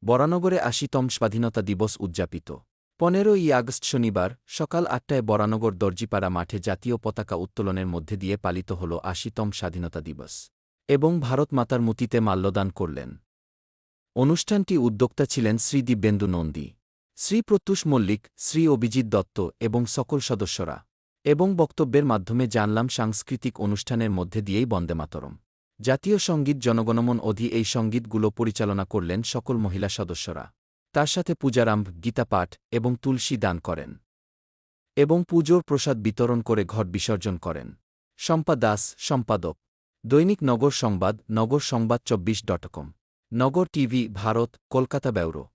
বরানগরে ৮০তম স্বাধীনতা দিবস উদযাপিত। ১৫ই আগস্ট শনিবার সকাল ৮টায় বরানগর দর্জিপাড়া মাঠে জাতীয় পতাকা উত্তোলনের মধ্যে দিয়ে পালিত হল ৮০তম স্বাধীনতা দিবস এবং ভারত মাতার মূর্তিতে মাল্যদান করলেন। অনুষ্ঠানটি উদ্যোক্তা ছিলেন শ্রী দিব্যেন্দু নন্দী, শ্রী প্রত্যুষ মল্লিক, শ্রী অভিজিৎ দত্ত এবং সকল সদস্যরা। এবং বক্তব্যের মাধ্যমে জানলাম সাংস্কৃতিক অনুষ্ঠানের মধ্যে দিয়েই বন্দে মাতরম, জাতীয় সঙ্গীত, জনগণমন অধি এই সঙ্গীতগুলো পরিচালনা করলেন সকল মহিলা সদস্যরা। তার সাথে পূজারাম্ভ, গীতাপাঠ এবং তুলসী দান করেন এবং পুজোর প্রসাদ বিতরণ করে ঘট বিসর্জন করেন। শম্পা দাস, সম্পাদক, দৈনিক নগর সংবাদ, নগর সংবাদ 24.com, নগর টিভি, ভারত, কলকাতা ব্যুরো।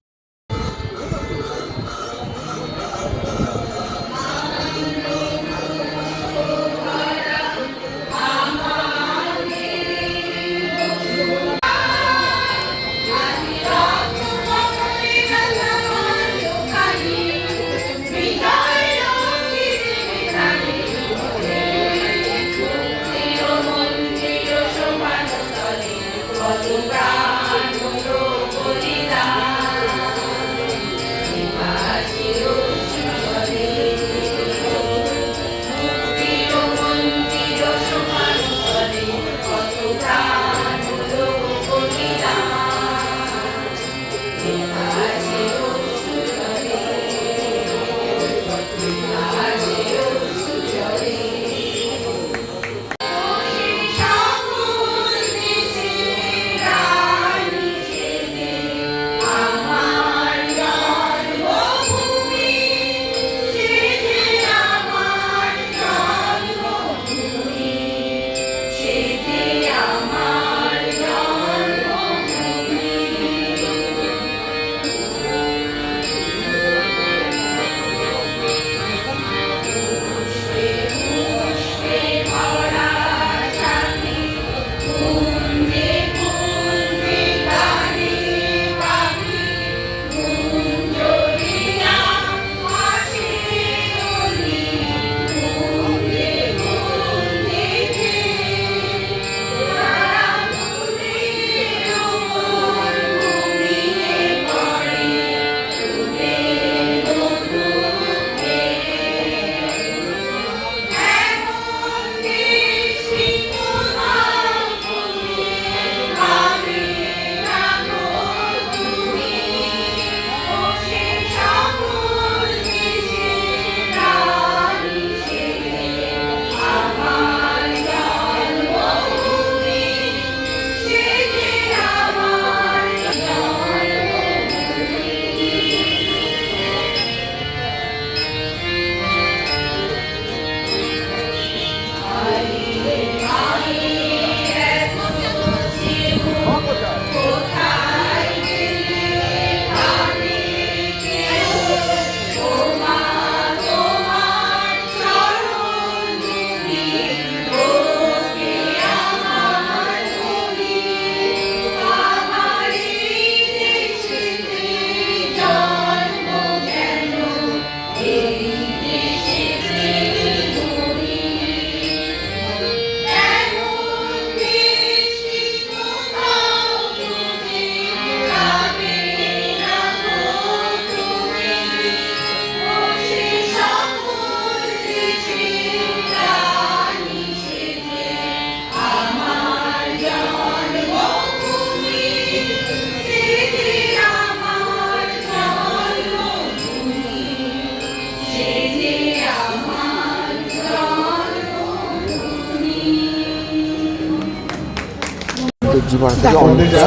দর্জিপাড়া থেকে অমিত দা।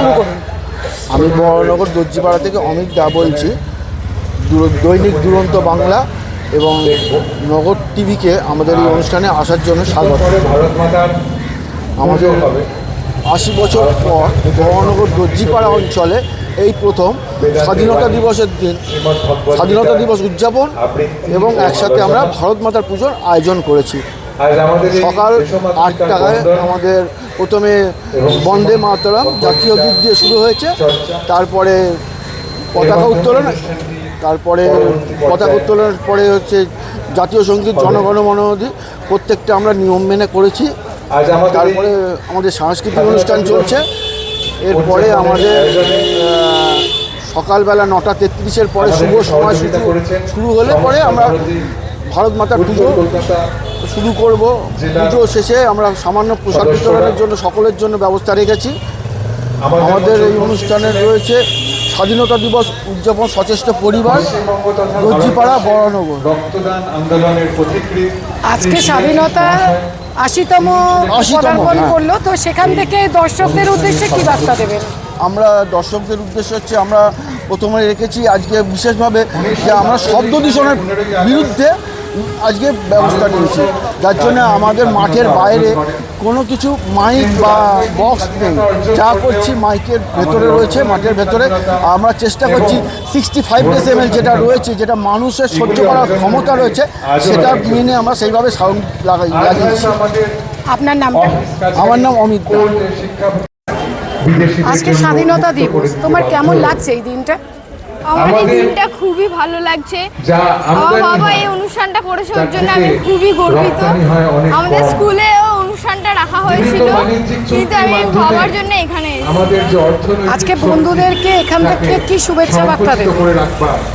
আমি বড়নগর দর্জিপাড়া থেকে অমিত দা বলছি। দৈনিক দুরন্ত বাংলা এবং নগর টিভিকে আমাদের এই অনুষ্ঠানে আসার জন্য স্বাগত। আমাদের ৮০ বছর পর বড়নগর দর্জিপাড়া অঞ্চলে এই প্রথম স্বাধীনতা দিবসের দিন স্বাধীনতা দিবস উদযাপন এবং একসাথে আমরা ভারত মাতার পুজোর আয়োজন করেছি। সকাল ৮টায় আমাদের প্রথমে বন্দে মাতরম জাতীয় গীত দিয়ে শুরু হয়েছে, তারপরে পতাকা উত্তোলন, উত্তোলনের পরে হচ্ছে জাতীয় সঙ্গীত, জনগণমন অধি প্রত্যেকটা আমরা নিয়ম মেনে করেছি। তারপরে আমাদের সাংস্কৃতিক অনুষ্ঠান চলছে। এরপরে আমাদের সকালবেলা 9:33-এর পরে শুভ সময় শুরু হলে পরে আমরা ভারত মাতার পুজো শুরু করব। পুজো শেষে আমরা সামান্য প্রসাদ বিতরণের জন্য সকলের জন্য ব্যবস্থা রেখেছি। আমাদের এই অনুষ্ঠানে রয়েছে স্বাধীনতা দিবস উদযাপন সচেষ্ট পরিবার, দর্জিপাড়া, বরানগর। রক্তদান আন্দোলনের পথিকৃৎ আজকে স্বাধীনতা 80তম পদার্পণ করলো, তো সেখান থেকে দর্শকদের উদ্দেশ্যে কি বার্তা দেবেন? আমরা দর্শকদের উদ্দেশ্য হচ্ছে আমরা প্রথমে রেখেছি আজকে বিশেষভাবে যে আমরা শব্দ দূষণের বিরুদ্ধে আজকে ব্যবস্থা নিয়েছি, যার জন্য আমাদের মাঠের বাইরে কোনো কিছু মাইক বা বক্স নেই, যা করছি মাইকের ভেতরে রয়েছে, মাঠের ভেতরে আমরা চেষ্টা করছি 65 ডেসিবেল যেটা রয়েছে, যেটা মানুষের সহ্য করার ক্ষমতা রয়েছে, সেটা মেনে আমরা সেইভাবে সাউন্ড লাগিয়েছি। আপনার নামটা? আমার নাম অমিত দা। আজকে স্বাধীনতা দিবস, তোমার কেমন লাগছে এই দিনটা? আমার এই দিনটা খুবই ভালো লাগছে। আমার বাবা এই অনুষ্ঠানটা করেছে, ওর জন্য আমি খুবই গর্বিত। আমাদের স্কুলেও অনুষ্ঠানটা রাখা হয়েছিল, কিন্তু আমি বাবার জন্য এখানে এসেছি। আজকে বন্ধুদেরকে এখান থেকে কি শুভেচ্ছা বার্তা দেবেন?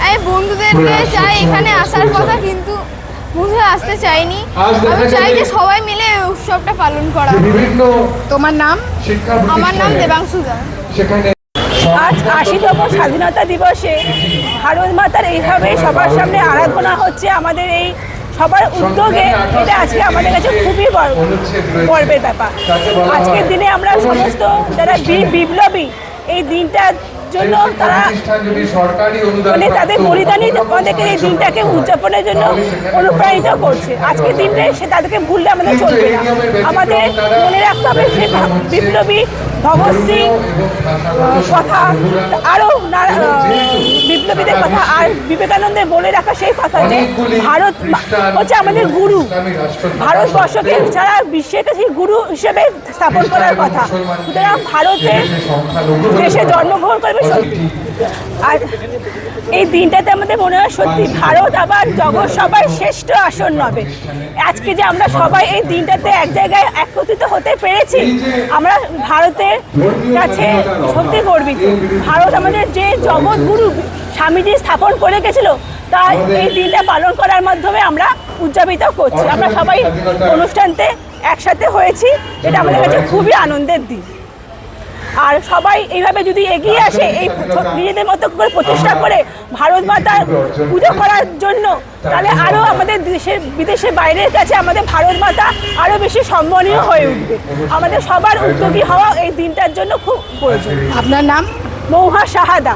আমি বন্ধুদেরকে চাই এখানে আসার কথা, কিন্তু বন্ধুরা আসতে চাইনি। আমি চাই যে সবাই মিলে এই উৎসবটা পালন করা। তোমার নাম? আমার নাম দেবাংশু দা। আজ 80তম স্বাধীনতা দিবসে ভারত মাতার এইভাবে সবার সামনে আরাধনা হচ্ছে, আমাদের এই সবার উদ্যোগে, এটা আজকে আমাদের কাছে খুবই গর্বের ব্যাপার। আজকের দিনে আমরা সমস্ত যারা বিপ্লবী এই দিনটার জন্য তারা মানে তাদের বলিদানই আমাদেরকে এই দিনটাকে উদযাপনের জন্য অনুপ্রাণিত করছে। আজকের দিনে সে তাদেরকে ভুললে আমাদের চলবে না। আমাদের মনে রাখতে হবে যে বিপ্লবী ভগৎ সিং কথা, আরও বিপ্লবীদের কথা, আর বিবেকানন্দের বলে রাখা সেই কথা যে ভারত হচ্ছে আমাদের গুরু, ভারতবর্ষকে সারা বিশ্বের কাছে গুরু হিসেবে স্থাপন করার কথা। সুতরাং ভারতে দেশে জন্মগ্রহণ করবে সত্যি, আর এই দিনটাতে আমাদের মনে হয় সত্যি ভারত আবার জগৎ সবাই শ্রেষ্ঠ আসন হবে। আজকে যে আমরা সবাই এই দিনটাতে এক জায়গায় একত্রিত হতে পেরেছি, আমরা ভারতের কাছে সত্যি গর্বিত। ভারত আমাদের যে জগৎগুরু স্বামীজি স্থাপন করে গেছিল, তা এই দিনটা পালন করার মাধ্যমে আমরা উদযাপিত করছি। আমরা সবাই অনুষ্ঠানতে একসাথে হয়েছি, এটা আমাদের কাছে খুবই আনন্দের দিন। আর সবাই এইভাবে যদি এগিয়ে আসে, এই নিজেদের মতো করে প্রচেষ্টা করে ভারত মাতার পুজো করার জন্য, তাহলে আরও আমাদের দেশের বিদেশের বাইরের কাছে আমাদের ভারত মাতা আরও বেশি সম্মানীয় হয়ে উঠবে। আমাদের সবার উদ্যোগী হওয়া এই দিনটার জন্য খুব প্রয়োজন। আপনার নাম? মৌহা শাহাদা।